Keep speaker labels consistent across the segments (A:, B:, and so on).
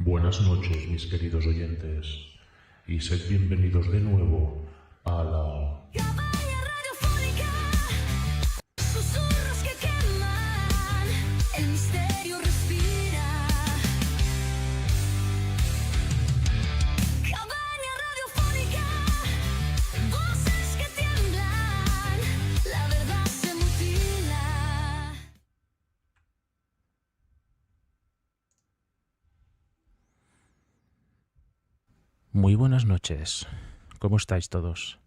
A: Buenas noches, mis queridos oyentes, y sed bienvenidos de nuevo a la...
B: Cabaña radiofónica, susurros que queman, el misterio respira. Cabaña radiofónica, voces que tiemblan, la verdad se mutila.
C: Muy buenas noches, ¿cómo estáis todos?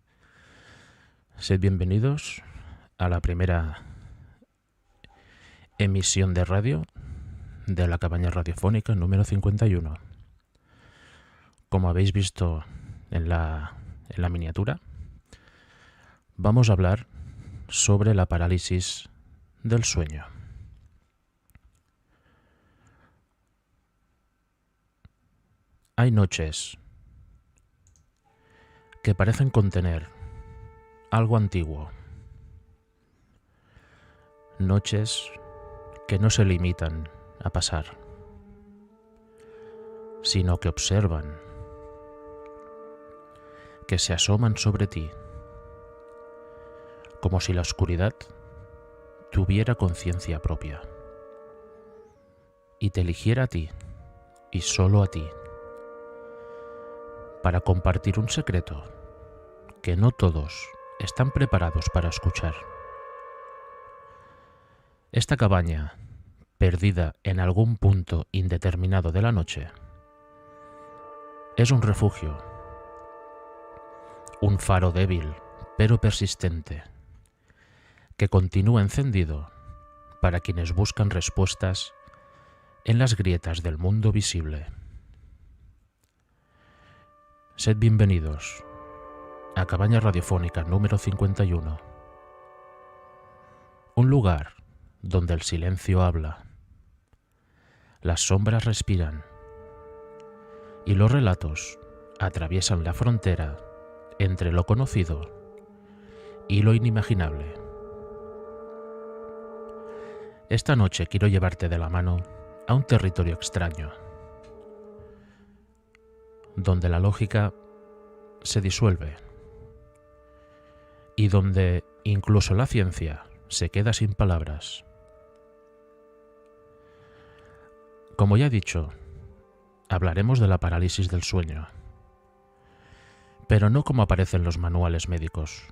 C: Sed bienvenidos a la primera emisión de radio de la Cabaña Radiofónica número 51. Como habéis visto en la miniatura, vamos a hablar sobre la parálisis del sueño. Hay noches que parecen contener algo antiguo. Noches que no se limitan a pasar, sino que observan, que se asoman sobre ti, como si la oscuridad tuviera conciencia propia y te eligiera a ti y solo a ti, para compartir un secreto que no todos están preparados para escuchar. Esta cabaña, perdida en algún punto indeterminado de la noche, es un refugio, un faro débil pero persistente, que continúa encendido para quienes buscan respuestas en las grietas del mundo visible. Sed bienvenidos a Cabaña Radiofónica número 51, un lugar donde el silencio habla, las sombras respiran y los relatos atraviesan la frontera entre lo conocido y lo inimaginable. Esta noche quiero llevarte de la mano a un territorio extraño, donde la lógica se disuelve y donde incluso la ciencia se queda sin palabras. Como ya he dicho, hablaremos de la parálisis del sueño, pero no como aparece en los manuales médicos,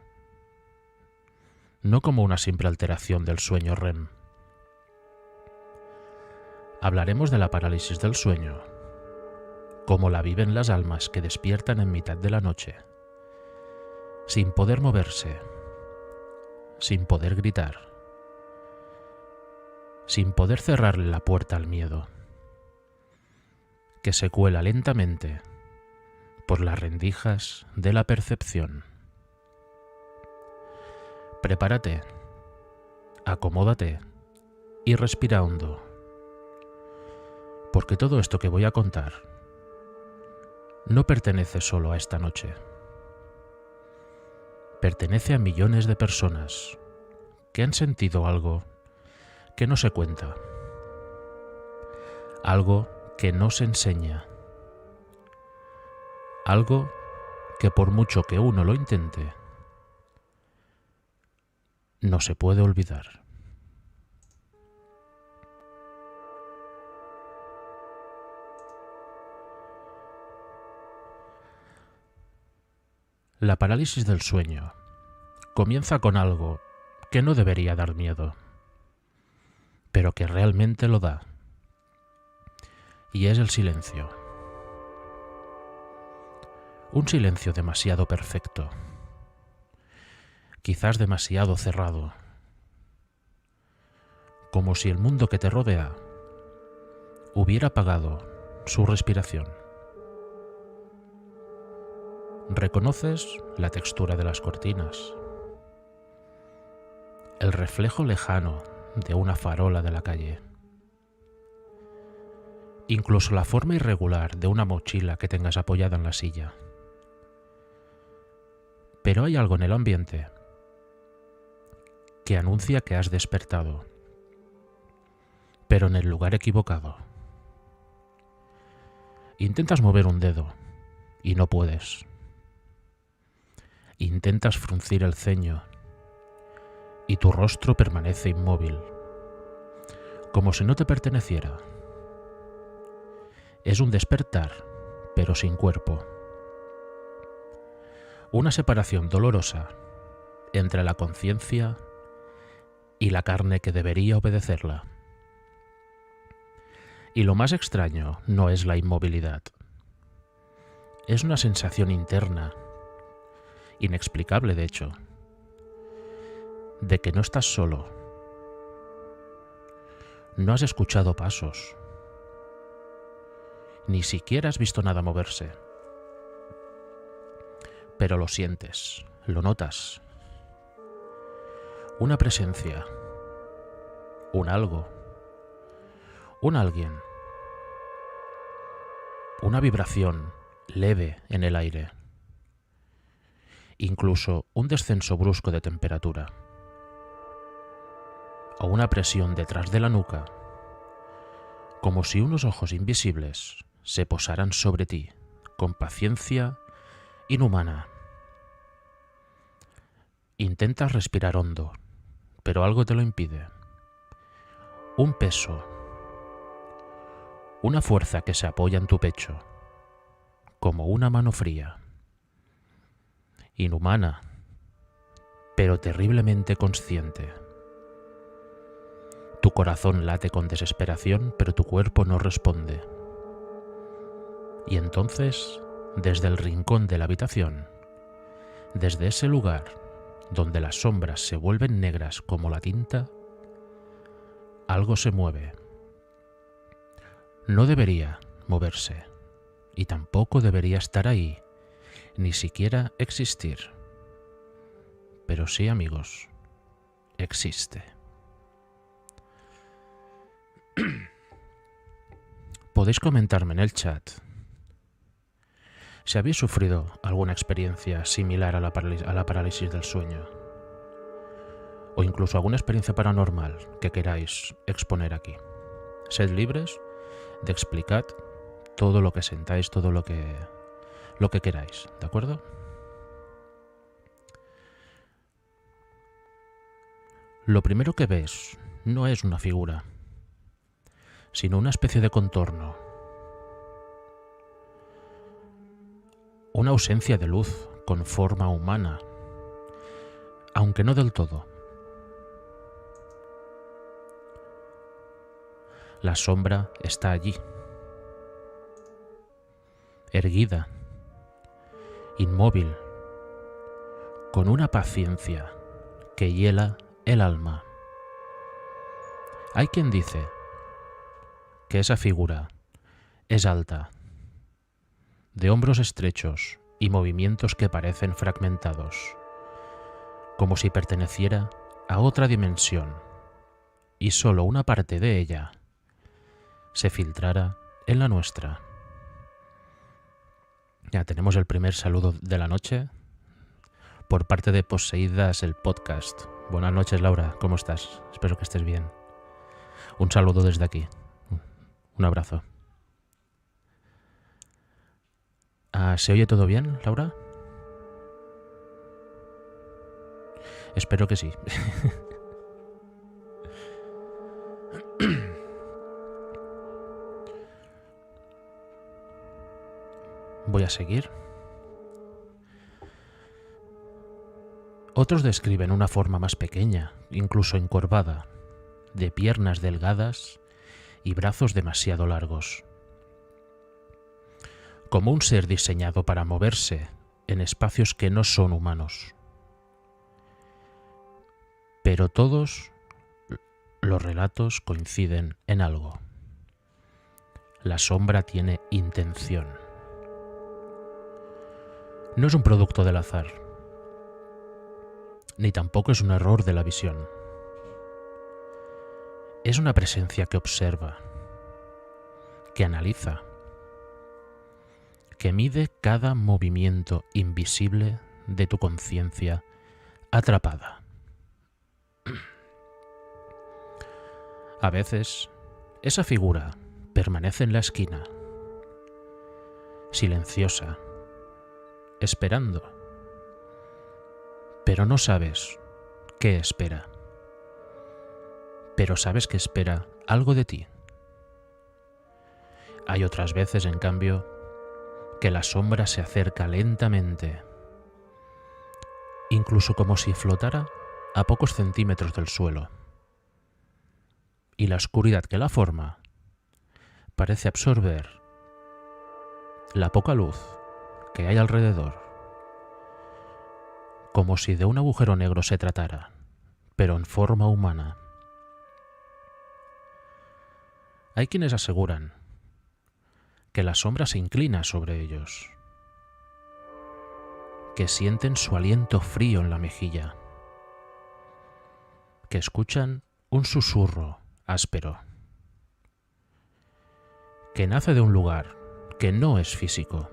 C: no como una simple alteración del sueño REM. Hablaremos de la parálisis del sueño como la viven las almas que despiertan en mitad de la noche, sin poder moverse, sin poder gritar, sin poder cerrarle la puerta al miedo, que se cuela lentamente por las rendijas de la percepción. Prepárate, acomódate y respira hondo, porque todo esto que voy a contar no pertenece solo a esta noche. Pertenece a millones de personas que han sentido algo que no se cuenta, algo que no se enseña, algo que por mucho que uno lo intente, no se puede olvidar. La parálisis del sueño comienza con algo que no debería dar miedo, pero que realmente lo da, y es el silencio. Un silencio demasiado perfecto, quizás demasiado cerrado, como si el mundo que te rodea hubiera apagado su respiración. Reconoces la textura de las cortinas, el reflejo lejano de una farola de la calle, incluso la forma irregular de una mochila que tengas apoyada en la silla. Pero hay algo en el ambiente que anuncia que has despertado, pero en el lugar equivocado. Intentas mover un dedo y no puedes. Intentas fruncir el ceño y tu rostro permanece inmóvil, como si no te perteneciera. Es un despertar, pero sin cuerpo. Una separación dolorosa entre la conciencia y la carne que debería obedecerla. Y lo más extraño no es la inmovilidad. Es una sensación interna, inexplicable de hecho, de que no estás solo. No has escuchado pasos. Ni siquiera has visto nada moverse. Pero lo sientes, lo notas. Una presencia, un algo, un alguien, una vibración leve en el aire, incluso un descenso brusco de temperatura, o una presión detrás de la nuca, como si unos ojos invisibles se posaran sobre ti con paciencia inhumana. Intentas respirar hondo, pero algo te lo impide. Un peso, una fuerza que se apoya en tu pecho, como una mano fría. Inhumana, pero terriblemente consciente. Tu corazón late con desesperación, pero tu cuerpo no responde. Y entonces, desde el rincón de la habitación, desde ese lugar donde las sombras se vuelven negras como la tinta, algo se mueve. No debería moverse, y tampoco debería estar ahí, ni siquiera existir. Pero sí, amigos, existe. Podéis comentarme en el chat si habéis sufrido alguna experiencia similar a la parálisis del sueño, o incluso alguna experiencia paranormal que queráis exponer aquí. Sed libres de explicar todo lo que sentáis, todo lo que queráis, ¿de acuerdo? Lo primero que ves no es una figura, sino una especie de contorno. Una ausencia de luz con forma humana, aunque no del todo. La sombra está allí, erguida, inmóvil, con una paciencia que hiela el alma. Hay quien dice que esa figura es alta, de hombros estrechos y movimientos que parecen fragmentados, como si perteneciera a otra dimensión y solo una parte de ella se filtrara en la nuestra. Ya tenemos el primer saludo de la noche por parte de Poseídas el Podcast. Buenas noches, Laura, ¿cómo estás? Espero que estés bien. Un saludo desde aquí. Un abrazo. ¿Se oye todo bien, Laura? Espero que sí. Voy a seguir. Otros describen una forma más pequeña, incluso encorvada, de piernas delgadas y brazos demasiado largos. Como un ser diseñado para moverse en espacios que no son humanos. Pero todos los relatos coinciden en algo. La sombra tiene intención. No es un producto del azar, ni tampoco es un error de la visión. Es una presencia que observa, que analiza, que mide cada movimiento invisible de tu conciencia atrapada. A veces, esa figura permanece en la esquina, silenciosa, esperando, pero no sabes qué espera, pero sabes que espera algo de ti. Hay otras veces, en cambio, que la sombra se acerca lentamente, incluso como si flotara a pocos centímetros del suelo, y la oscuridad que la forma parece absorber la poca luz que hay alrededor, como si de un agujero negro se tratara, pero en forma humana. Hay quienes aseguran que la sombra se inclina sobre ellos, que sienten su aliento frío en la mejilla, que escuchan un susurro áspero, que nace de un lugar que no es físico,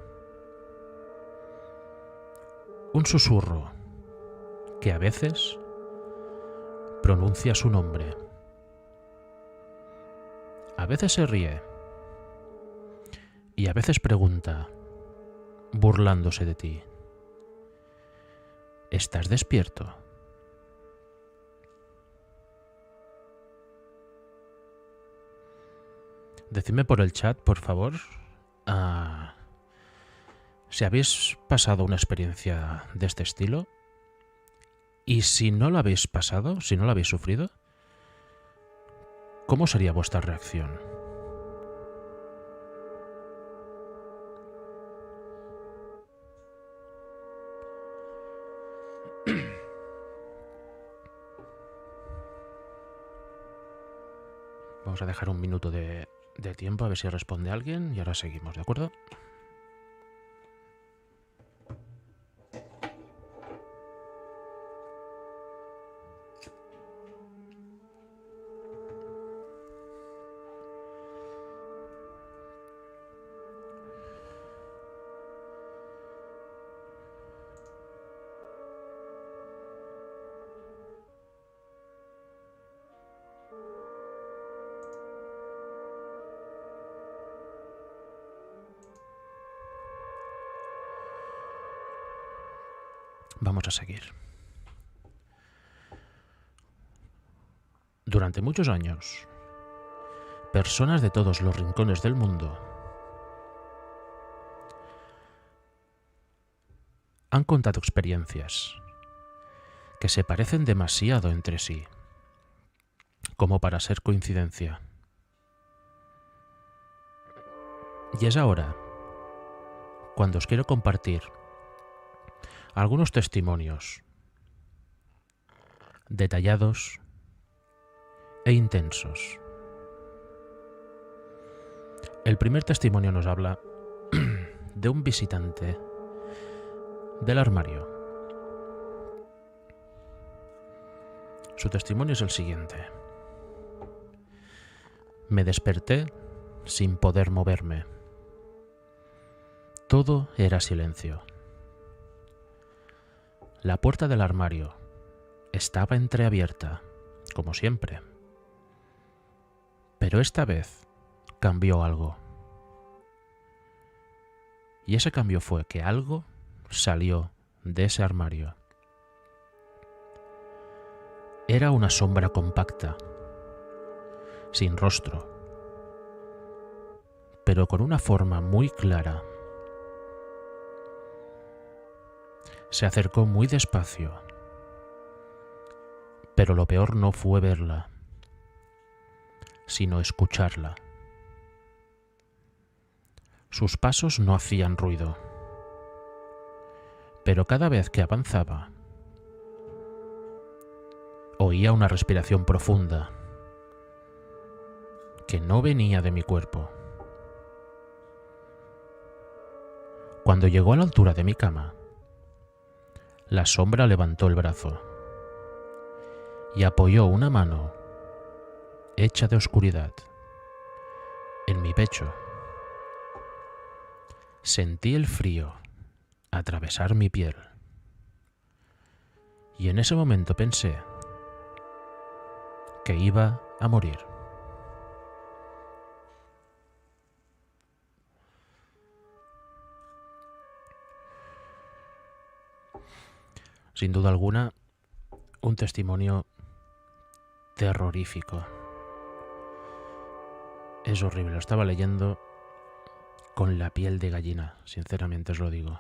C: un susurro que a veces pronuncia su nombre, a veces se ríe y a veces pregunta, burlándose de ti: ¿estás despierto? Decidme por el chat, por favor, si habéis pasado una experiencia de este estilo, y si no la habéis pasado, si no la habéis sufrido, ¿cómo sería vuestra reacción? Vamos a dejar un minuto de tiempo a ver si responde alguien y ahora seguimos, ¿de acuerdo? Vamos a seguir. Durante muchos años, personas de todos los rincones del mundo han contado experiencias que se parecen demasiado entre sí como para ser coincidencia. Y es ahora cuando os quiero compartir algunos testimonios detallados e intensos. El primer testimonio nos habla de un visitante del armario. Su testimonio es el siguiente: me desperté sin poder moverme. Todo era silencio. La puerta del armario estaba entreabierta, como siempre. Pero esta vez cambió algo. Y ese cambio fue que algo salió de ese armario. Era una sombra compacta, sin rostro, pero con una forma muy clara. Se acercó muy despacio, pero lo peor no fue verla, sino escucharla. Sus pasos no hacían ruido, pero cada vez que avanzaba, oía una respiración profunda que no venía de mi cuerpo. Cuando llegó a la altura de mi cama, la sombra levantó el brazo y apoyó una mano hecha de oscuridad en mi pecho. Sentí el frío atravesar mi piel y en ese momento pensé que iba a morir. Sin duda alguna, un testimonio terrorífico. Es horrible, lo estaba leyendo con la piel de gallina, sinceramente os lo digo.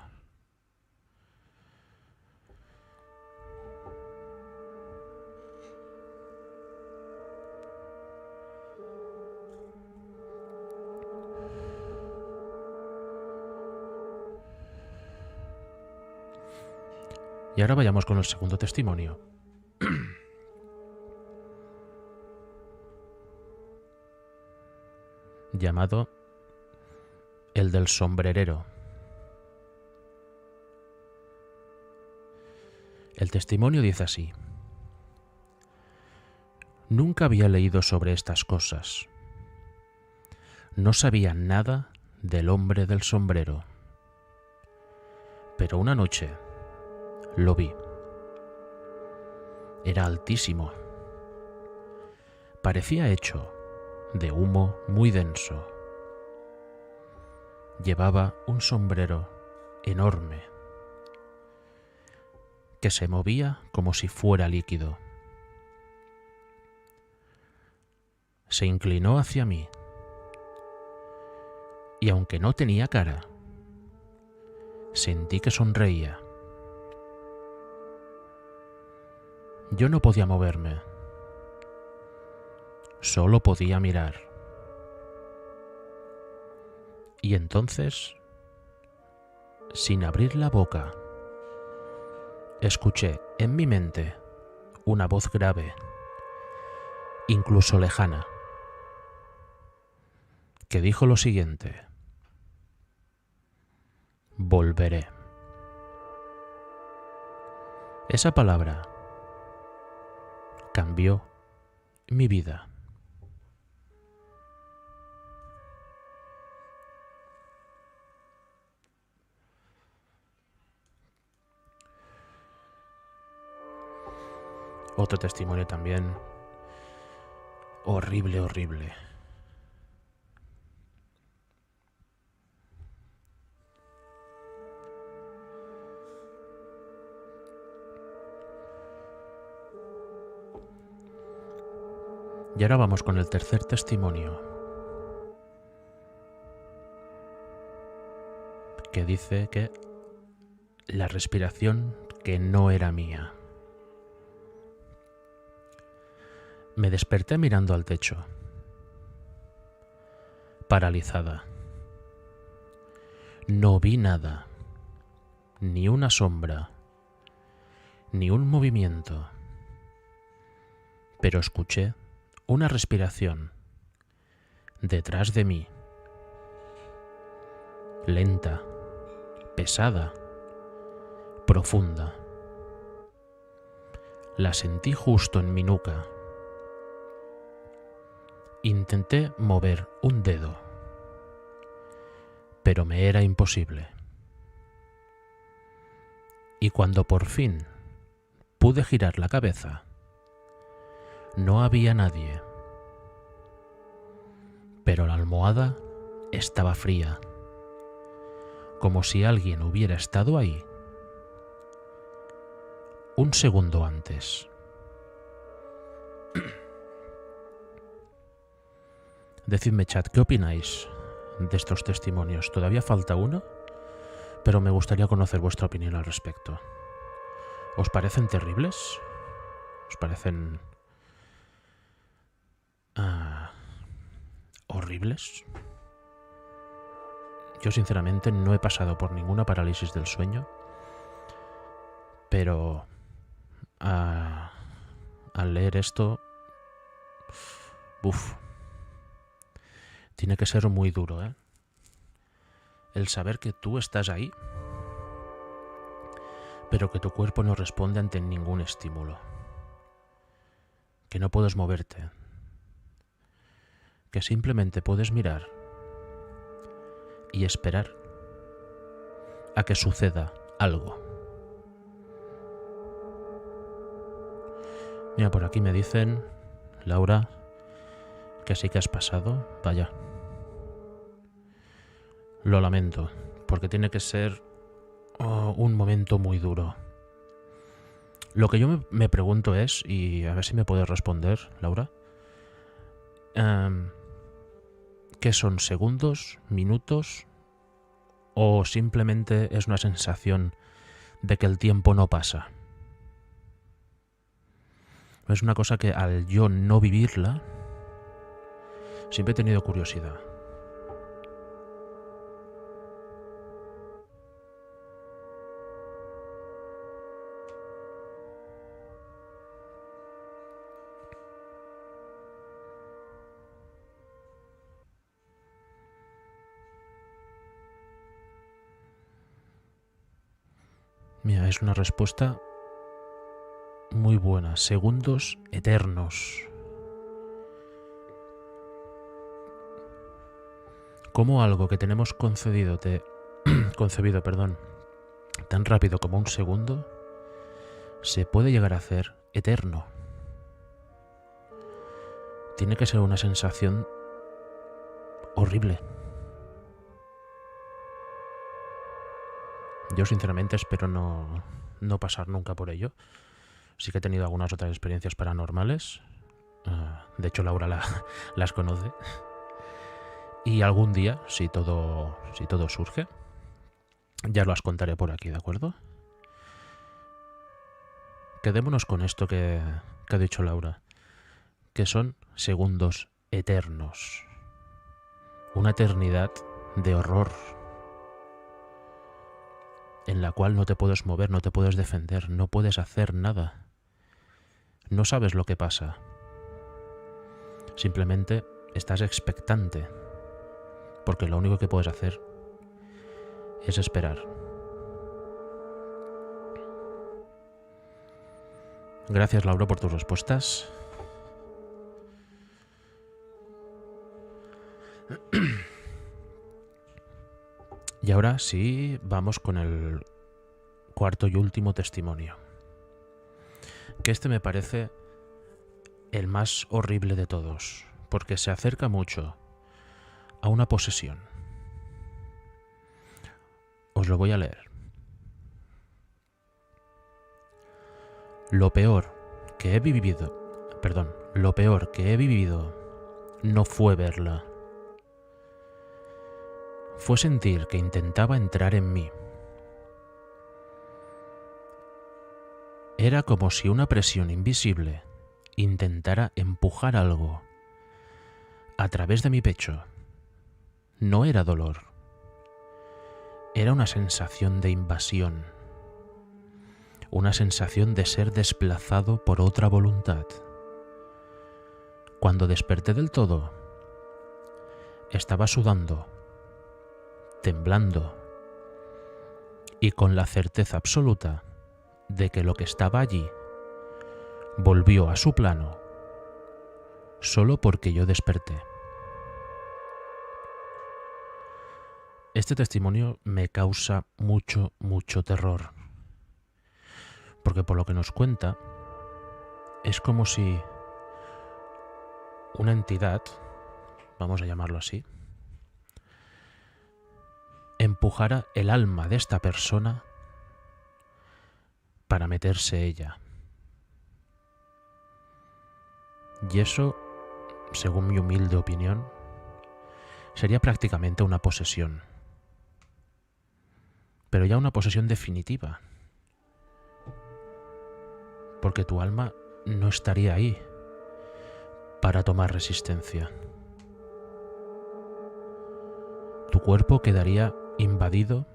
C: Y ahora vayamos con el segundo testimonio. Llamado el del sombrerero. El testimonio dice así: nunca había leído sobre estas cosas. No sabía nada del hombre del sombrero. Pero una noche lo vi. Era altísimo. Parecía hecho de humo muy denso. Llevaba un sombrero enorme que se movía como si fuera líquido. Se inclinó hacia mí y aunque no tenía cara, sentí que sonreía. Yo no podía moverme, solo podía mirar. Y entonces, sin abrir la boca, escuché en mi mente una voz grave, incluso lejana, que dijo lo siguiente: volveré. Esa palabra cambió mi vida. Otro testimonio también horrible, horrible. Y ahora vamos con el tercer testimonio, que dice que la respiración que no era mía. Me desperté mirando al techo, paralizada. No vi nada, ni una sombra, ni un movimiento, pero escuché una respiración detrás de mí, lenta, pesada, profunda. La sentí justo en mi nuca. Intenté mover un dedo, pero me era imposible. Y cuando por fin pude girar la cabeza, no había nadie, pero la almohada estaba fría, como si alguien hubiera estado ahí un segundo antes. Decidme, chat, ¿qué opináis de estos testimonios? Todavía falta uno, pero me gustaría conocer vuestra opinión al respecto. ¿Os parecen terribles? ¿Os parecen horribles? Yo sinceramente no he pasado por ninguna parálisis del sueño, pero al leer esto, tiene que ser muy duro, ¿eh? El saber que tú estás ahí, pero que tu cuerpo no responde ante ningún estímulo, que no puedes moverte, que simplemente puedes mirar y esperar a que suceda algo. Mira, por aquí me dicen, Laura, que sí que has pasado. Vaya. Lo lamento, porque tiene que ser un momento muy duro. Lo que yo me pregunto es, y a ver si me puedes responder, Laura, ¿qué son segundos, minutos o simplemente es una sensación de que el tiempo no pasa? Es una cosa que al yo no vivirla, siempre he tenido curiosidad. Mira, es una respuesta muy buena. Segundos eternos. ¿Cómo algo que tenemos concebido, tan rápido como un segundo, se puede llegar a hacer eterno? Tiene que ser una sensación horrible. Yo sinceramente espero no pasar nunca por ello. Sí que he tenido algunas otras experiencias paranormales. De hecho, Laura las conoce. Y algún día, si todo surge, ya las contaré por aquí, ¿de acuerdo? Quedémonos con esto que ha dicho Laura, que son segundos eternos. Una eternidad de horror en la cual no te puedes mover, no te puedes defender, no puedes hacer nada. No sabes lo que pasa. Simplemente estás expectante, porque lo único que puedes hacer es esperar. Gracias, Laura, por tus respuestas. Y ahora sí, vamos con el cuarto y último testimonio. Que este me parece el más horrible de todos, porque se acerca mucho a una posesión. Os lo voy a leer. Lo peor que he vivido no fue verla. Fue sentir que intentaba entrar en mí. Era como si una presión invisible intentara empujar algo a través de mi pecho. No era dolor. Era una sensación de invasión. Una sensación de ser desplazado por otra voluntad. Cuando desperté del todo, estaba sudando, temblando y con la certeza absoluta de que lo que estaba allí volvió a su plano solo porque yo desperté. Este testimonio me causa mucho terror, porque por lo que nos cuenta es como si una entidad, vamos a llamarlo así, empujara el alma de esta persona para meterse ella. Y eso, según mi humilde opinión, sería prácticamente una posesión. Pero ya una posesión definitiva. Porque tu alma no estaría ahí para tomar resistencia. Tu cuerpo quedaría invadido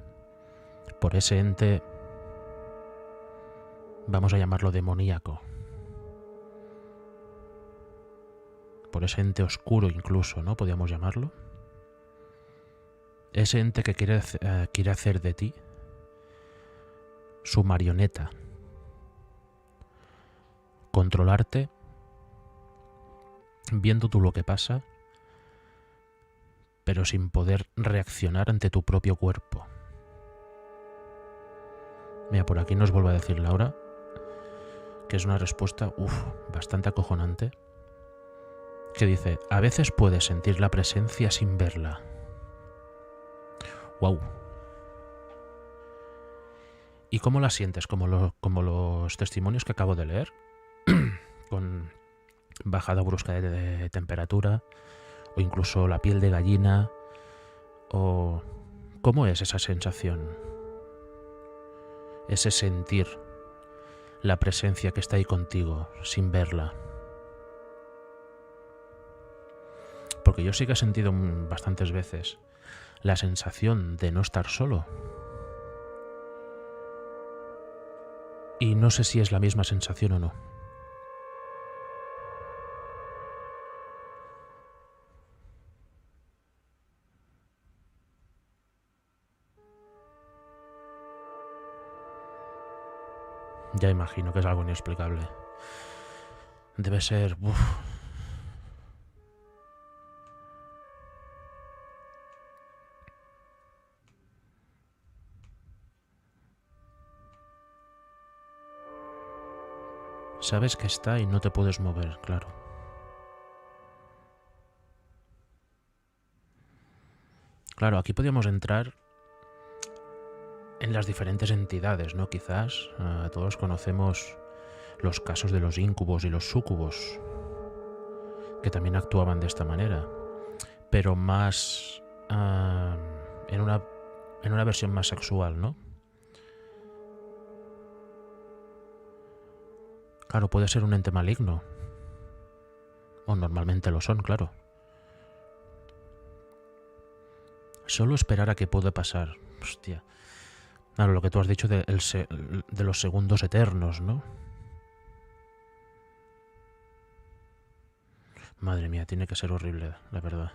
C: por ese ente, vamos a llamarlo demoníaco, por ese ente oscuro incluso, ¿no? Podríamos llamarlo. Ese ente que quiere hacer de ti su marioneta, controlarte, viendo tú lo que pasa, pero sin poder reaccionar ante tu propio cuerpo. Mira, por aquí nos vuelve a decir Laura, que es una respuesta bastante acojonante, que dice: a veces puedes sentir la presencia sin verla. ¡Wow! ¿Y cómo la sientes? Como los testimonios que acabo de leer, con bajada brusca de temperatura, o incluso la piel de gallina, o ¿cómo es esa sensación? Ese sentir la presencia que está ahí contigo, sin verla. Porque yo sí que he sentido bastantes veces la sensación de no estar solo. Y no sé si es la misma sensación o no. Ya imagino que es algo inexplicable. Debe ser... Sabes que está y no te puedes mover, claro. Claro, aquí podríamos entrar en las diferentes entidades, ¿no? Quizás todos conocemos los casos de los íncubos y los súcubos, que también actuaban de esta manera, pero más en una versión más sexual, ¿no? Claro, puede ser un ente maligno, o normalmente lo son, claro. Solo esperar a que puede pasar. Hostia. Claro, lo que tú has dicho de los segundos eternos, ¿no? Madre mía, tiene que ser horrible, la verdad.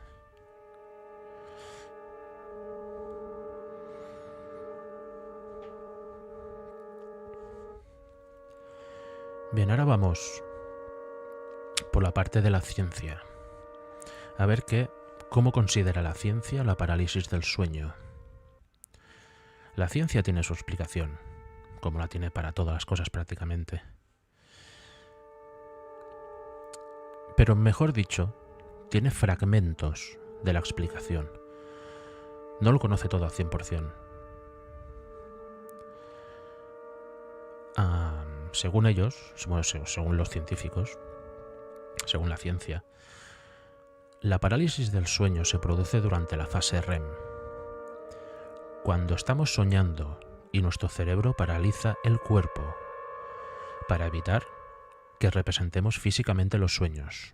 C: Bien, ahora vamos por la parte de la ciencia. A ver cómo considera la ciencia la parálisis del sueño. La ciencia tiene su explicación, como la tiene para todas las cosas prácticamente. Pero mejor dicho, tiene fragmentos de la explicación. No lo conoce todo al 100%. Según ellos, según los científicos, según la ciencia, la parálisis del sueño se produce durante la fase REM, cuando estamos soñando y nuestro cerebro paraliza el cuerpo para evitar que representemos físicamente los sueños,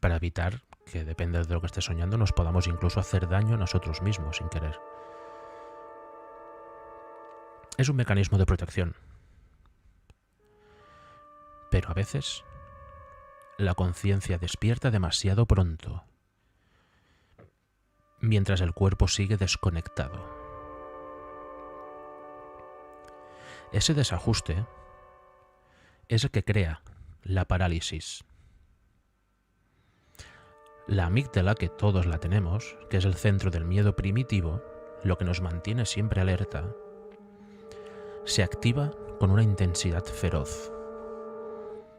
C: para evitar que, depende de lo que esté soñando, nos podamos incluso hacer daño a nosotros mismos sin querer. Es un mecanismo de protección. Pero a veces la conciencia despierta demasiado pronto, mientras el cuerpo sigue desconectado. Ese desajuste es el que crea la parálisis. La amígdala, que todos la tenemos, que es el centro del miedo primitivo, lo que nos mantiene siempre alerta, se activa con una intensidad feroz,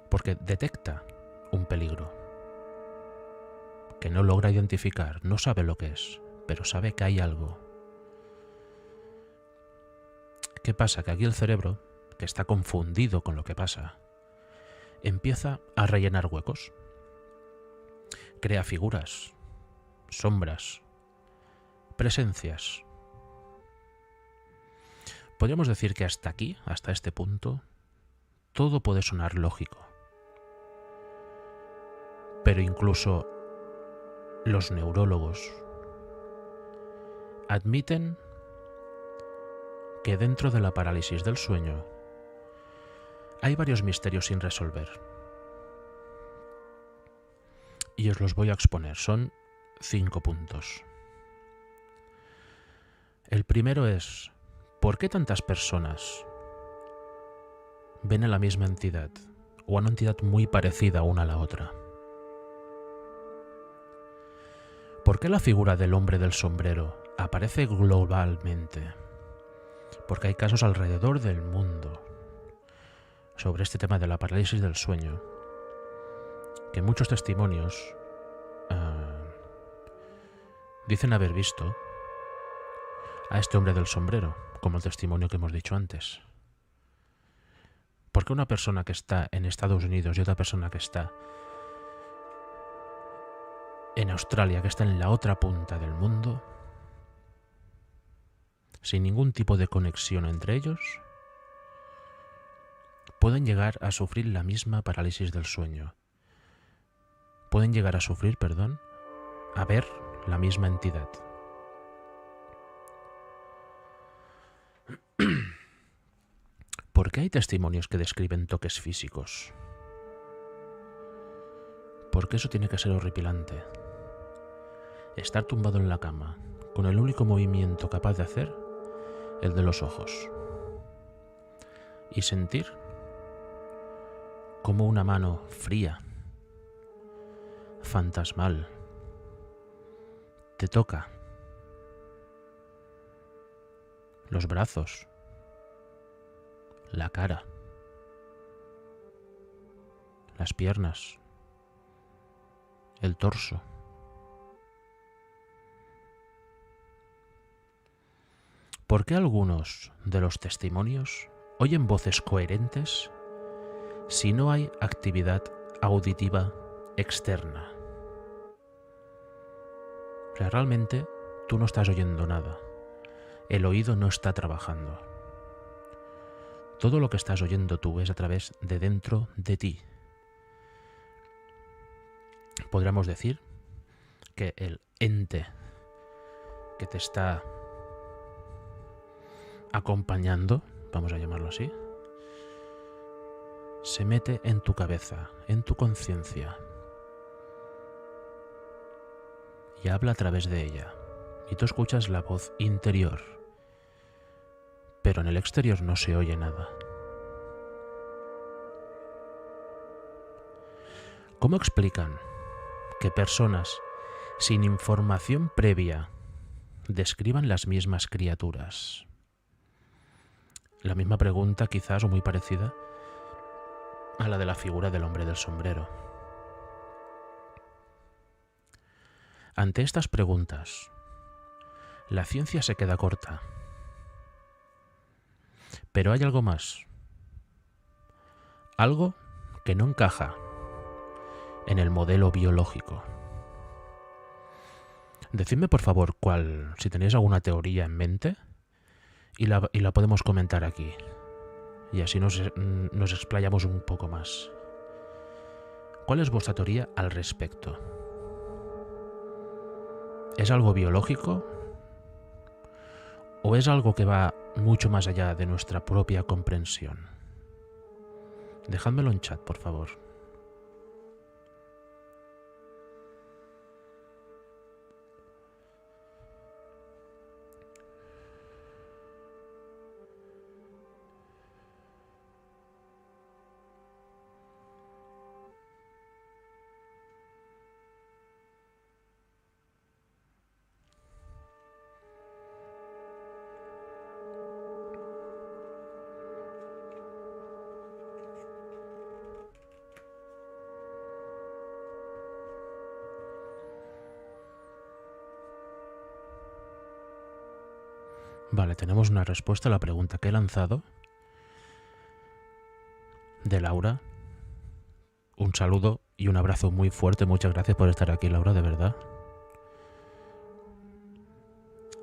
C: porque detecta un peligro que no logra identificar, no sabe lo que es, pero sabe que hay algo. ¿Qué pasa? Que aquí el cerebro, que está confundido con lo que pasa, empieza a rellenar huecos. Crea figuras, sombras, presencias. Podríamos decir que hasta aquí, hasta este punto, todo puede sonar lógico. Pero incluso los neurólogos admiten que dentro de la parálisis del sueño hay varios misterios sin resolver. Y os los voy a exponer. Son 5 puntos. El primero es: ¿por qué tantas personas ven a la misma entidad o a una entidad muy parecida una a la otra? ¿Por qué la figura del hombre del sombrero aparece globalmente? Porque hay casos alrededor del mundo sobre este tema de la parálisis del sueño, que muchos testimonios dicen haber visto a este hombre del sombrero, como el testimonio que hemos dicho antes. ¿Por qué una persona que está en Estados Unidos y otra persona que está en Australia, que está en la otra punta del mundo, sin ningún tipo de conexión entre ellos, pueden llegar a sufrir la misma parálisis del sueño? Pueden llegar a sufrir, a ver la misma entidad. ¿Por qué hay testimonios que describen toques físicos? ¿Por qué eso tiene que ser horripilante? Estar tumbado en la cama, con el único movimiento capaz de hacer, el de los ojos, y sentir como una mano fría, fantasmal, te toca los brazos, la cara, las piernas, el torso. ¿Por qué algunos de los testimonios oyen voces coherentes si no hay actividad auditiva externa? O sea, realmente tú no estás oyendo nada. El oído no está trabajando. Todo lo que estás oyendo tú es a través de dentro de ti. Podríamos decir que el ente que te está acompañando, vamos a llamarlo así, se mete en tu cabeza, en tu conciencia, y habla a través de ella. Y tú escuchas la voz interior, pero en el exterior no se oye nada. ¿Cómo explican que personas sin información previa describan las mismas criaturas? La misma pregunta, quizás, o muy parecida a la de la figura del hombre del sombrero. Ante estas preguntas, la ciencia se queda corta. Pero hay algo más. Algo que no encaja en el modelo biológico. Decidme, por favor, si tenéis alguna teoría en mente, y la podemos comentar aquí. Y así nos explayamos un poco más. ¿Cuál es vuestra teoría al respecto? ¿Es algo biológico? ¿O es algo que va mucho más allá de nuestra propia comprensión? Dejádmelo en chat, por favor. Vale, tenemos una respuesta a la pregunta que he lanzado de Laura. Un saludo y un abrazo muy fuerte. Muchas gracias por estar aquí, Laura, de verdad.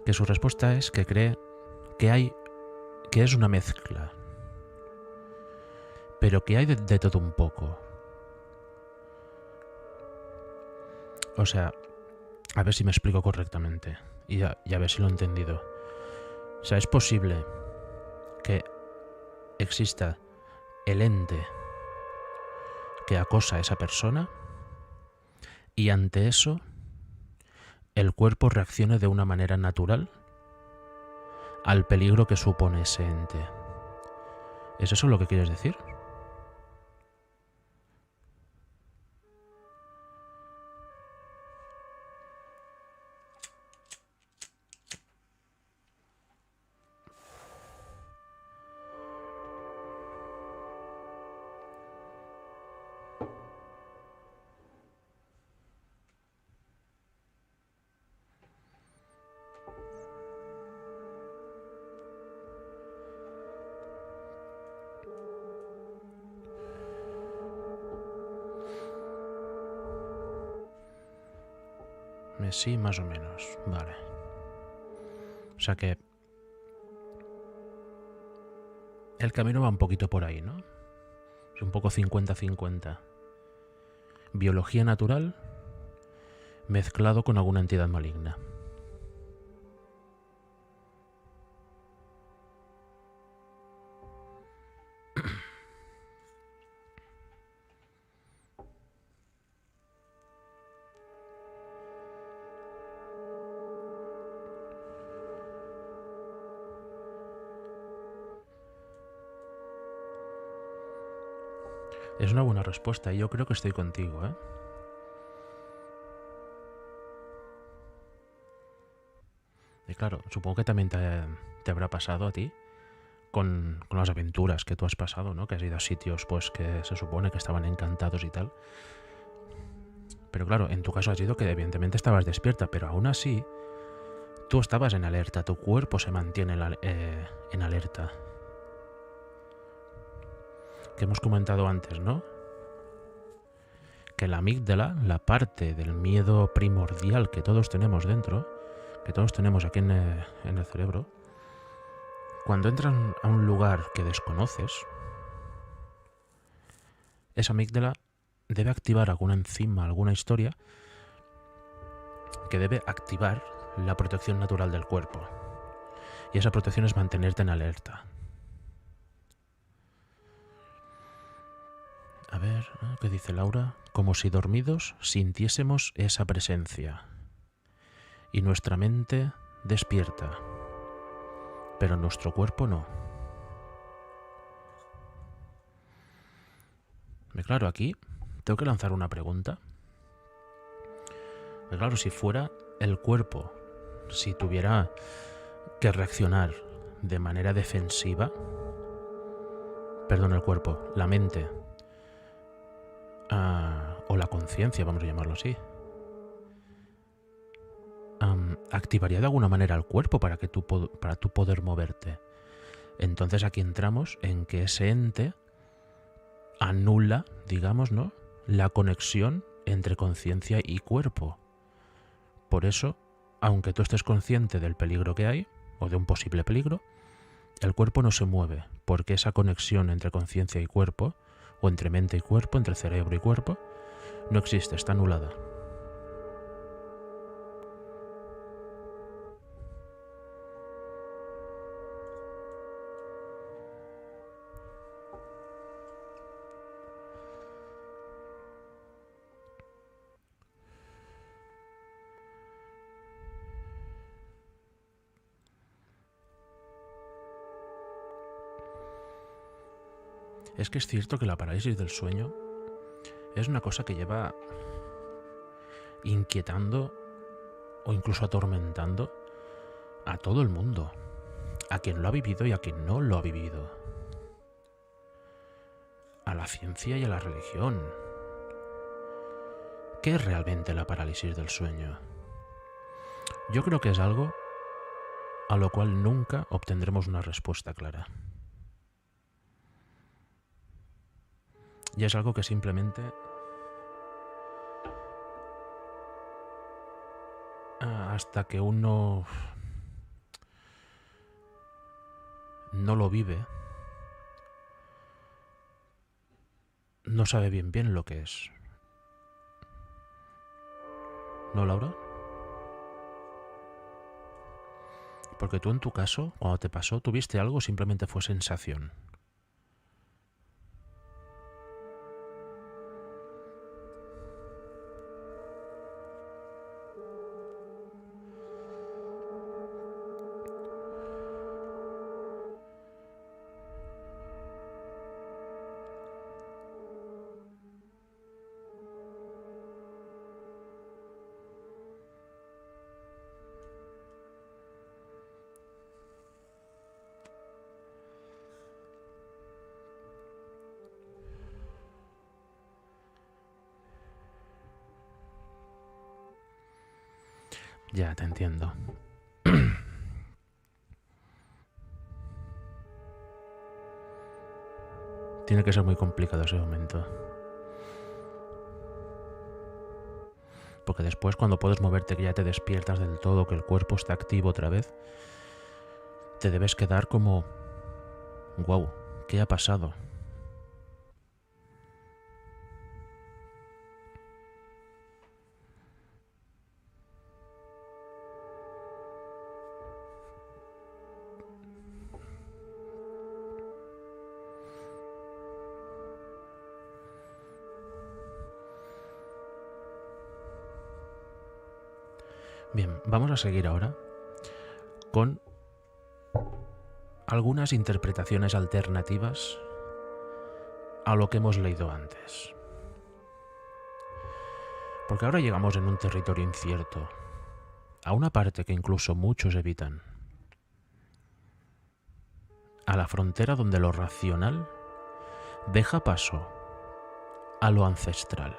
C: Que su respuesta es que cree que es una mezcla, pero que hay de todo un poco. O sea, a ver si me explico correctamente y a ver si lo he entendido. O sea, es posible que exista el ente que acosa a esa persona y ante eso el cuerpo reaccione de una manera natural al peligro que supone ese ente. ¿Es eso lo que quieres decir? Sí, más o menos. Vale. O sea que el camino va un poquito por ahí, ¿no? Es un poco 50-50. Biología natural mezclado con alguna entidad maligna. Es una buena respuesta y yo creo que estoy contigo, ¿eh? Y claro, supongo que también te habrá pasado a ti con las aventuras que tú has pasado, ¿no? Que has ido a sitios pues que se supone que estaban encantados y tal. Pero claro, en tu caso ha sido que evidentemente estabas despierta, pero aún así tú estabas en alerta, tu cuerpo se mantiene en alerta. Que hemos comentado antes, ¿no? Que la amígdala, la parte del miedo primordial que todos tenemos dentro, que todos tenemos aquí en el cerebro, cuando entras a un lugar que desconoces, esa amígdala debe activar alguna enzima, alguna historia que debe activar la protección natural del cuerpo. Y esa protección es mantenerte en alerta. A ver, ¿qué dice Laura? Como si dormidos sintiésemos esa presencia y nuestra mente despierta, pero nuestro cuerpo no. Claro, aquí tengo que lanzar una pregunta. Claro, si fuera el cuerpo, si tuviera que reaccionar de manera defensiva, perdón, el cuerpo, la mente, o la conciencia, vamos a llamarlo así, activaría de alguna manera el cuerpo para tú poder moverte. Entonces aquí entramos en que ese ente anula, digamos, ¿no?, la conexión entre conciencia y cuerpo. Por eso, aunque tú estés consciente del peligro que hay, o de un posible peligro, el cuerpo no se mueve, porque esa conexión entre conciencia y cuerpo, o entre mente y cuerpo, entre cerebro y cuerpo, no existe, está anulada. Es que es cierto que la parálisis del sueño es una cosa que lleva inquietando o incluso atormentando a todo el mundo, a quien lo ha vivido y a quien no lo ha vivido, a la ciencia y a la religión. ¿Qué es realmente la parálisis del sueño? Yo creo que es algo a lo cual nunca obtendremos una respuesta clara. Y es algo que simplemente hasta que uno no lo vive, no sabe bien lo que es. ¿No, Laura? Porque tú en tu caso, cuando te pasó, ¿tuviste algo o simplemente fue sensación? Ya, te entiendo. Tiene que ser muy complicado ese momento. Porque después, cuando puedes moverte, que ya te despiertas del todo, que el cuerpo está activo otra vez, te debes quedar como, wow, ¿qué ha pasado? Bien, vamos a seguir ahora con algunas interpretaciones alternativas a lo que hemos leído antes. Porque ahora llegamos en un territorio incierto, a una parte que incluso muchos evitan, a la frontera donde lo racional deja paso a lo ancestral.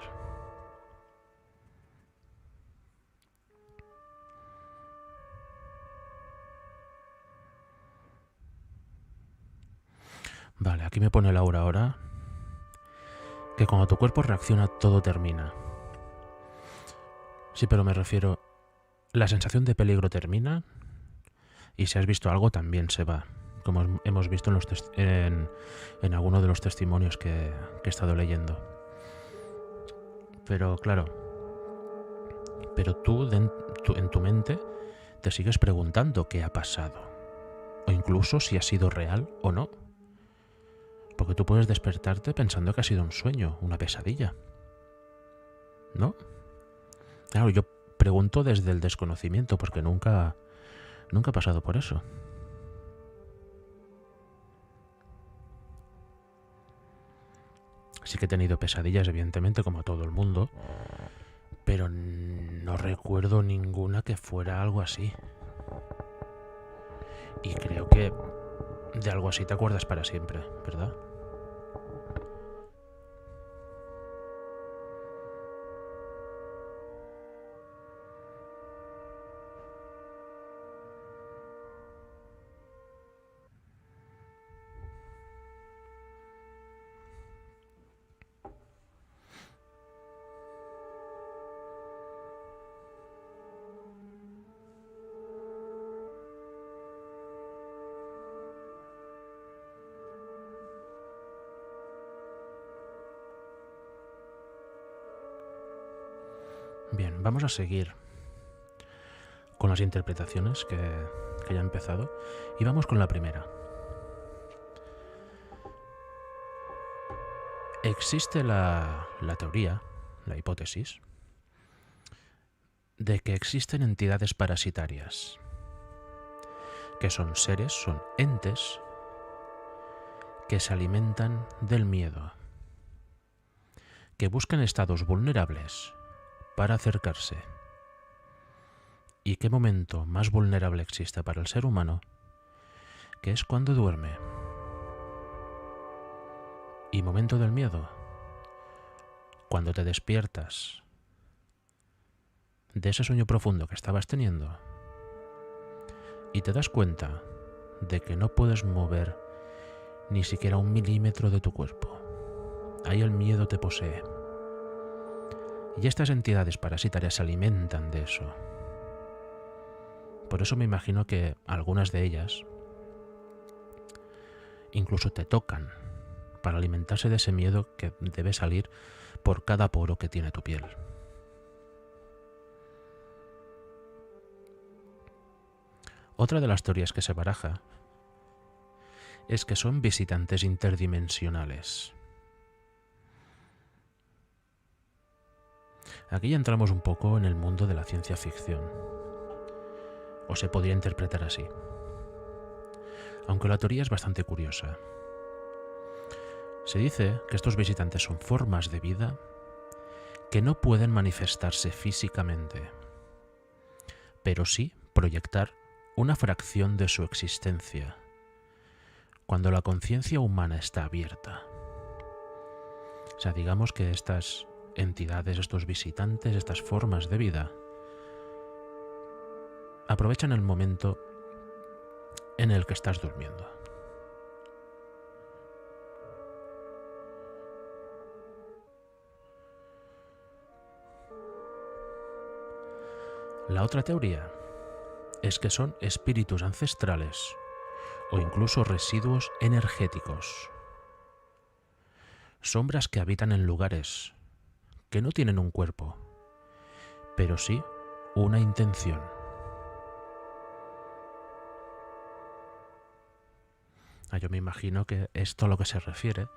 C: Vale, aquí me pone Laura ahora que cuando tu cuerpo reacciona todo termina. Sí, pero me refiero, la sensación de peligro termina y si has visto algo también se va, como hemos visto en alguno de los testimonios que he estado leyendo. Pero claro, tú en tu mente te sigues preguntando qué ha pasado, o incluso si ha sido real o no. Porque tú puedes despertarte pensando que ha sido un sueño, una pesadilla, ¿no? Claro, yo pregunto desde el desconocimiento porque nunca he pasado por eso. Sí que he tenido pesadillas, evidentemente, como todo el mundo, pero no recuerdo ninguna que fuera algo así. Y creo que de algo así te acuerdas para siempre, ¿verdad? Bien, vamos a seguir con las interpretaciones que ya he empezado y vamos con la primera. Existe la teoría, la hipótesis, de que existen entidades parasitarias, que son seres, son entes que se alimentan del miedo, que buscan estados vulnerables para acercarse. ¿Y qué momento más vulnerable existe para el ser humano? Que es cuando duerme. ¿Y momento del miedo? Cuando te despiertas de ese sueño profundo que estabas teniendo y te das cuenta de que no puedes mover ni siquiera 1 milímetro de tu cuerpo. Ahí el miedo te posee. Y estas entidades parasitarias se alimentan de eso. Por eso me imagino que algunas de ellas incluso te tocan para alimentarse de ese miedo que debe salir por cada poro que tiene tu piel. Otra de las teorías que se baraja es que son visitantes interdimensionales. Aquí ya entramos un poco en el mundo de la ciencia ficción, o se podría interpretar así, aunque la teoría es bastante curiosa. Se dice que estos visitantes son formas de vida que no pueden manifestarse físicamente, pero sí proyectar una fracción de su existencia cuando la conciencia humana está abierta. O sea, digamos que estas entidades, estos visitantes, estas formas de vida, aprovechan el momento en el que estás durmiendo. La otra teoría es que son espíritus ancestrales o incluso residuos energéticos. Sombras que habitan en lugares que no tienen un cuerpo, pero sí una intención. Yo me imagino que esto a lo que se refiere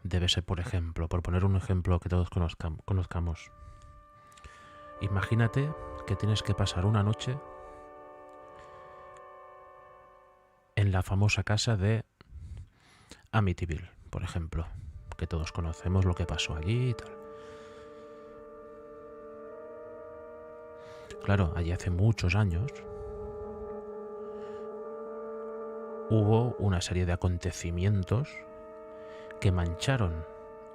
C: debe ser, por ejemplo, por poner un ejemplo que todos conozcamos. Imagínate que tienes que pasar una noche en la famosa casa de Amityville, por ejemplo, que todos conocemos lo que pasó allí y tal. Claro, allí hace muchos años hubo una serie de acontecimientos que mancharon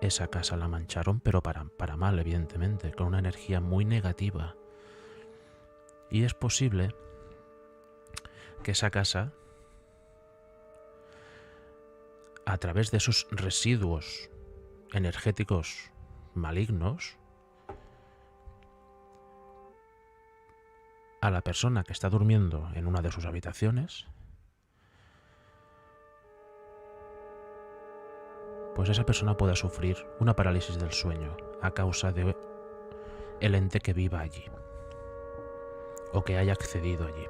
C: esa casa, la mancharon, pero para mal, evidentemente, con una energía muy negativa. Y es posible que esa casa, a través de esos residuos energéticos malignos, a la persona que está durmiendo en una de sus habitaciones, pues esa persona pueda sufrir una parálisis del sueño a causa de el ente que viva allí o que haya accedido allí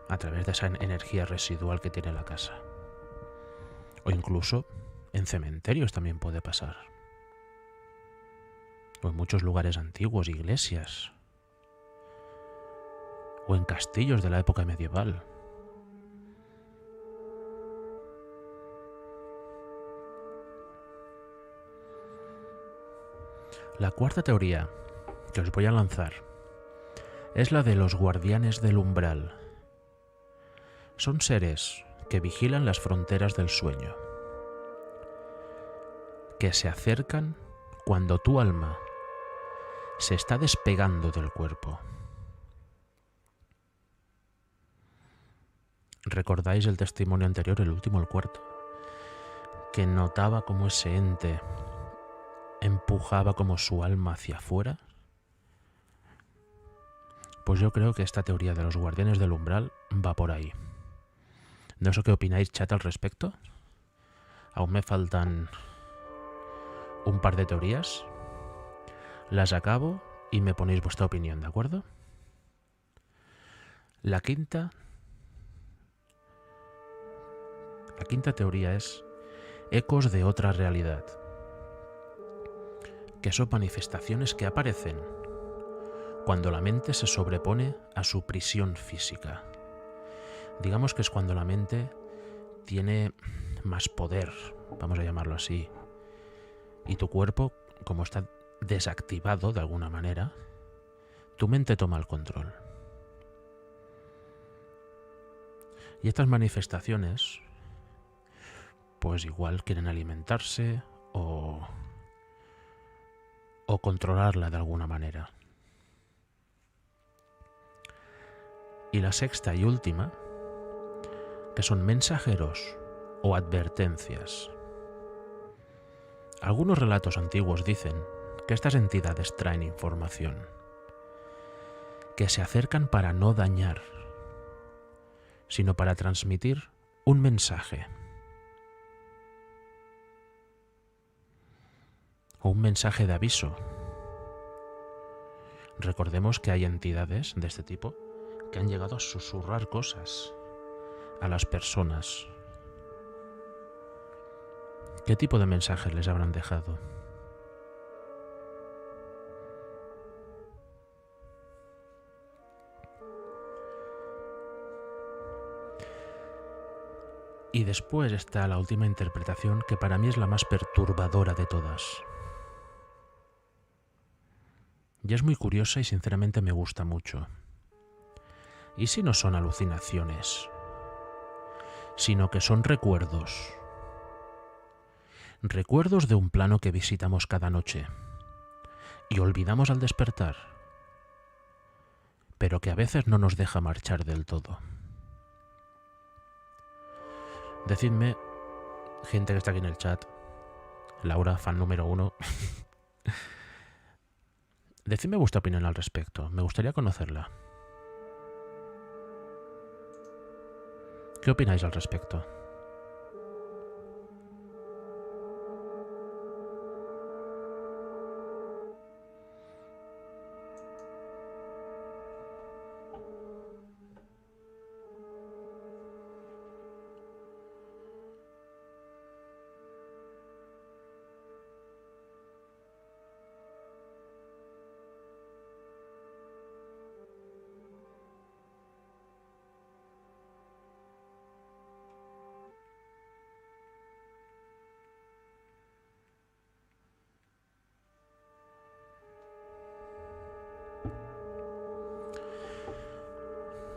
C: a través de esa energía residual que tiene la casa. O incluso en cementerios también puede pasar, o en muchos lugares antiguos, iglesias, o en castillos de la época medieval. La cuarta teoría que os voy a lanzar es la de los guardianes del umbral. Son seres que vigilan las fronteras del sueño, que se acercan cuando tu alma se está despegando del cuerpo. ¿Recordáis el testimonio anterior, el último, el cuarto? Que notaba cómo ese ente empujaba como su alma hacia afuera. Pues yo creo que esta teoría de los guardianes del umbral va por ahí. No sé qué opináis, chat, al respecto. Aún me faltan un par de teorías. Las acabo y me ponéis vuestra opinión, ¿de acuerdo? La quinta teoría es ecos de otra realidad, que son manifestaciones que aparecen cuando la mente se sobrepone a su prisión física. Digamos que es cuando la mente tiene más poder, vamos a llamarlo así, y tu cuerpo, como está desactivado de alguna manera, tu mente toma el control. Y estas manifestaciones, pues igual quieren alimentarse o controlarla de alguna manera. Y la sexta y última, que son mensajeros o advertencias. Algunos relatos antiguos dicen que estas entidades traen información, que se acercan para no dañar, sino para transmitir un mensaje. O un mensaje de aviso. Recordemos que hay entidades de este tipo que han llegado a susurrar cosas a las personas. ¿Qué tipo de mensajes les habrán dejado? Y después está la última interpretación, que para mí es la más perturbadora de todas. Y es muy curiosa y sinceramente me gusta mucho. ¿Y si no son alucinaciones, sino que son recuerdos? Recuerdos de un plano que visitamos cada noche y olvidamos al despertar, pero que a veces no nos deja marchar del todo. Decidme, gente que está aquí en el chat, Laura, fan número 1, Decidme vuestra opinión al respecto. Me gustaría conocerla. ¿Qué opináis al respecto?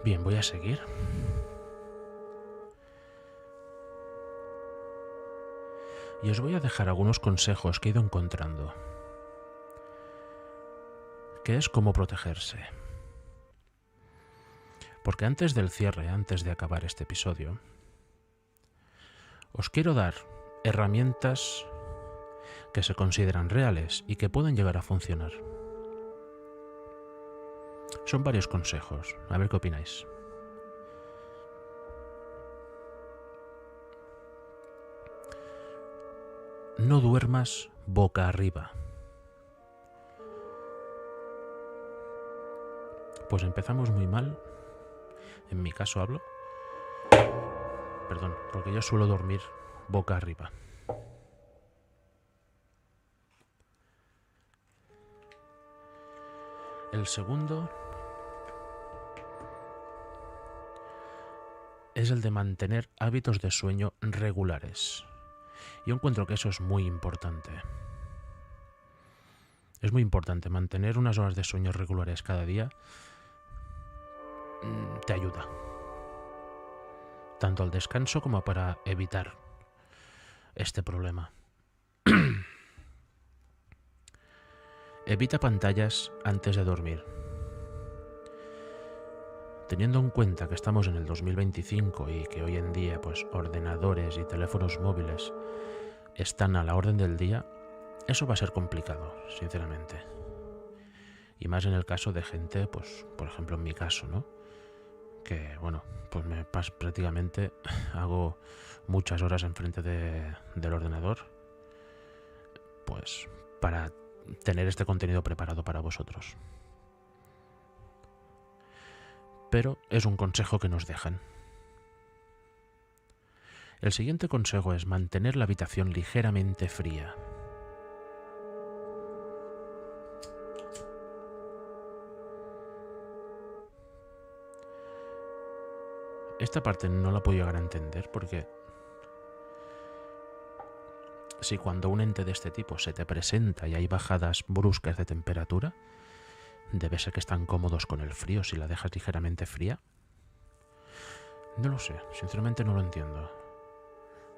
C: Bien, voy a seguir. Y os voy a dejar algunos consejos que he ido encontrando, que es cómo protegerse. Porque antes del cierre, antes de acabar este episodio, os quiero dar herramientas que se consideran reales y que pueden llegar a funcionar. Son varios consejos, a ver qué opináis. No duermas boca arriba. Pues empezamos muy mal. En mi caso hablo. Perdón, porque yo suelo dormir boca arriba. El segundo es el de mantener hábitos de sueño regulares. Yo encuentro que eso es muy importante. Es muy importante mantener unas horas de sueño regulares cada día. Te ayuda. Tanto al descanso como para evitar este problema. Evita pantallas antes de dormir. Teniendo en cuenta que estamos en el 2025 y que hoy en día pues ordenadores y teléfonos móviles están a la orden del día, eso va a ser complicado, sinceramente. Y más en el caso de gente, pues por ejemplo en mi caso, ¿no? Que bueno, pues prácticamente hago muchas horas enfrente del ordenador, pues para tener este contenido preparado para vosotros. Pero es un consejo que nos dejan. El siguiente consejo es mantener la habitación ligeramente fría. Esta parte no la puedo llegar a entender porque si cuando un ente de este tipo se te presenta y hay bajadas bruscas de temperatura, debe ser que están cómodos con el frío si la dejas ligeramente fría. No lo sé, sinceramente no lo entiendo.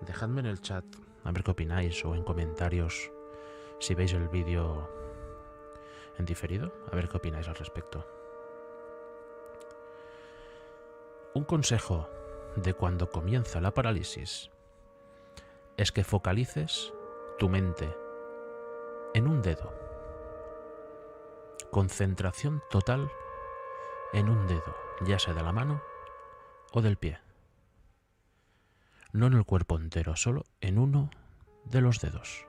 C: Dejadme en el chat a ver qué opináis o en comentarios si veis el vídeo en diferido, a ver qué opináis al respecto. Un consejo de cuando comienza la parálisis es que focalices tu mente en un dedo. Concentración total en un dedo, ya sea de la mano o del pie. No en el cuerpo entero, solo en uno de los dedos.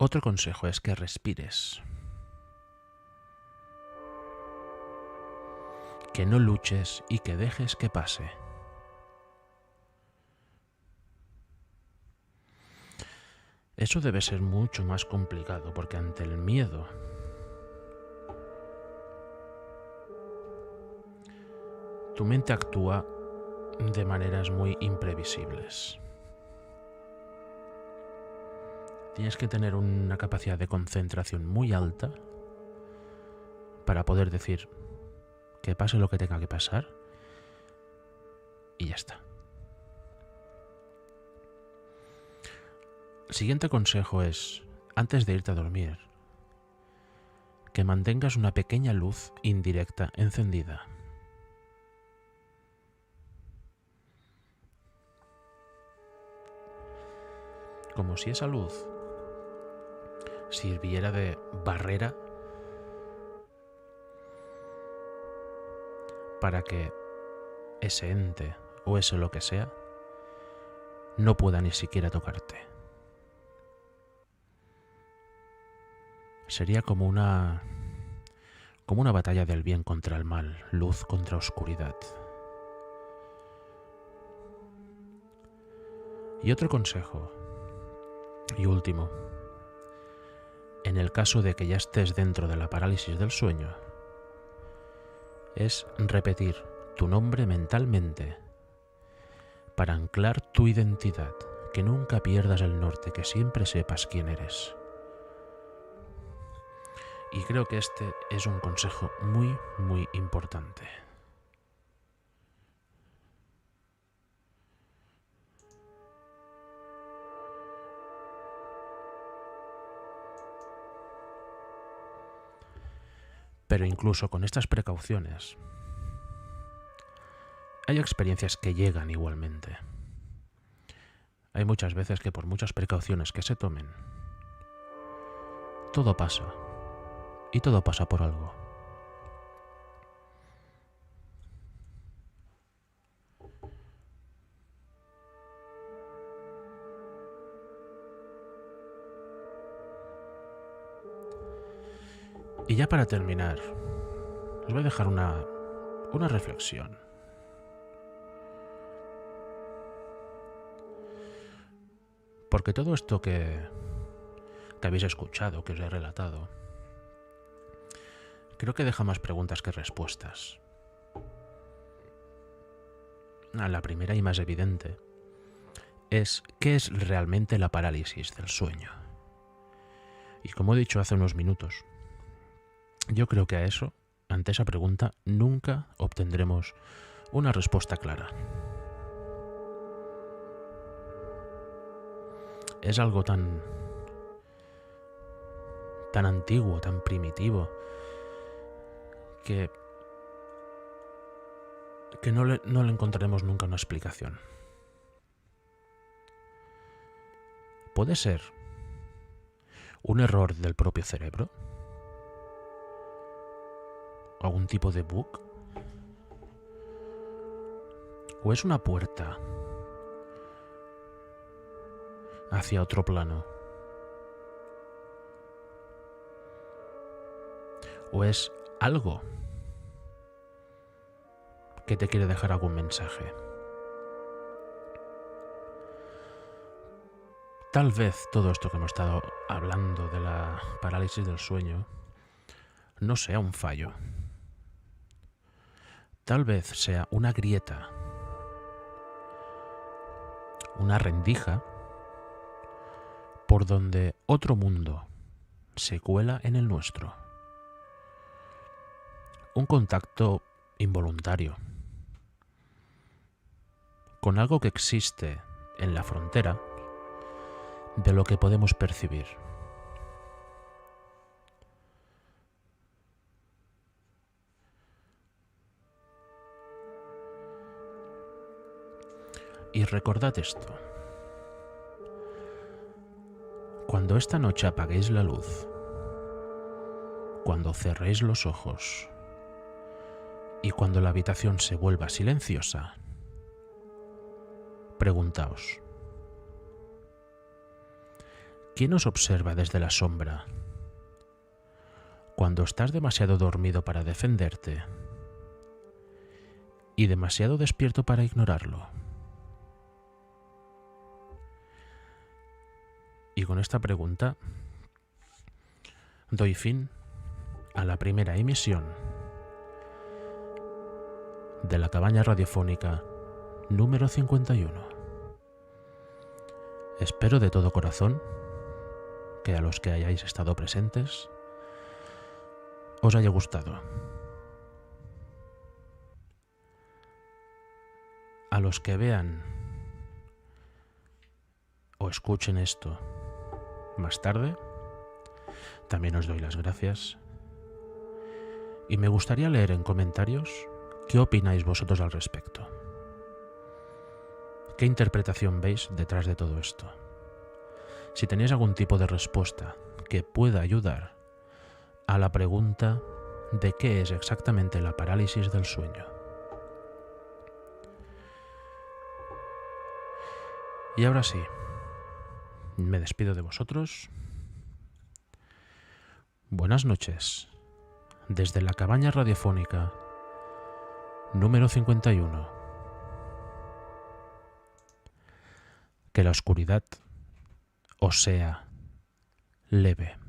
C: Otro consejo es que respires. Que no luches y que dejes que pase. Eso debe ser mucho más complicado porque ante el miedo tu mente actúa de maneras muy imprevisibles. Tienes que tener una capacidad de concentración muy alta para poder decir que pase lo que tenga que pasar y ya está. El siguiente consejo es, antes de irte a dormir, que mantengas una pequeña luz indirecta encendida. Como si esa luz sirviera de barrera para que ese ente o ese lo que sea no pueda ni siquiera tocarte. Sería como una batalla del bien contra el mal, luz contra oscuridad. Y otro consejo, y último, en el caso de que ya estés dentro de la parálisis del sueño, es repetir tu nombre mentalmente para anclar tu identidad, que nunca pierdas el norte, que siempre sepas quién eres. Y creo que este es un consejo muy, muy importante. Pero incluso con estas precauciones, hay experiencias que llegan igualmente. Hay muchas veces que por muchas precauciones que se tomen, todo pasa. Y todo pasa por algo. Y ya para terminar, os voy a dejar una reflexión. Porque todo esto que habéis escuchado, que os he relatado, creo que deja más preguntas que respuestas. La primera y más evidente es ¿qué es realmente la parálisis del sueño? Y como he dicho hace unos minutos, yo creo que ante esa pregunta, nunca obtendremos una respuesta clara. Es algo tan antiguo, tan primitivo, que no le encontraremos nunca una explicación. ¿Puede ser un error del propio cerebro? ¿Algún tipo de bug? ¿O es una puerta hacia otro plano? ¿O es algo que te quiere dejar algún mensaje? Tal vez todo esto que hemos estado hablando de la parálisis del sueño no sea un fallo. Tal vez sea una grieta, una rendija por donde otro mundo se cuela en el nuestro. Un contacto involuntario con algo que existe en la frontera de lo que podemos percibir. Y recordad esto: cuando esta noche apaguéis la luz, cuando cerréis los ojos y cuando la habitación se vuelva silenciosa, preguntaos: ¿quién os observa desde la sombra cuando estás demasiado dormido para defenderte y demasiado despierto para ignorarlo? Y con esta pregunta doy fin a la primera emisión de la cabaña radiofónica número 51. Espero de todo corazón que a los que hayáis estado presentes os haya gustado. A los que vean o escuchen esto más tarde, también os doy las gracias Y me gustaría leer en comentarios qué opináis vosotros al respecto. ¿Qué interpretación veis detrás de todo esto? Si tenéis algún tipo de respuesta que pueda ayudar a la pregunta de qué es exactamente la parálisis del sueño. Y ahora sí, me despido de vosotros. Buenas noches, desde la cabaña radiofónica número 51. Que la oscuridad os sea leve.